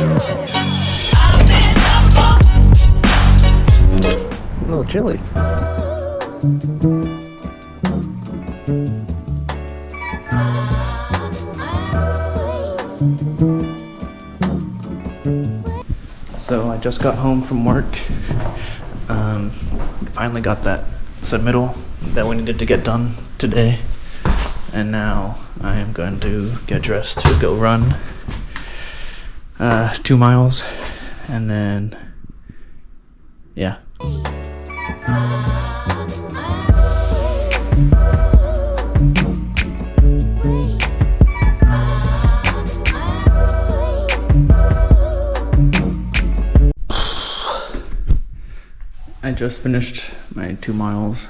A little chilly. So I just got home from work. Finally got that submittal that we needed to get done today. And now I am going to get dressed to go run 2 miles. And then, yeah. I just finished my 2 miles.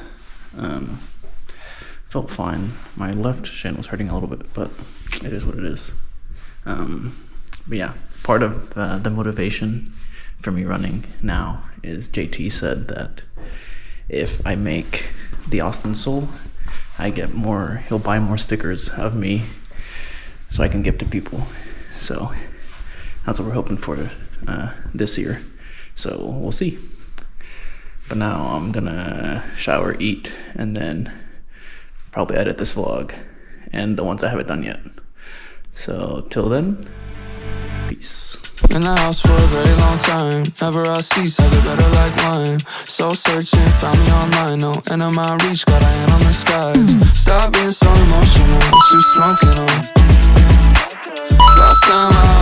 Felt fine. My left shin was hurting a little bit, but it is what it is. But yeah, part of the motivation for me running now is JT said that if I make the Austin Soul, he'll buy more stickers of me so I can give to people. So that's what we're hoping for this year. So we'll see. But now I'm gonna shower, eat, and then probably edit this vlog and the ones I haven't done yet. So till then, peace. In the house for a very long time. Never I cease, I get better like wine. Soul searching, found me online. No end of my reach, got a hand on the skies. Stop being so emotional, what you smoking on? Last time I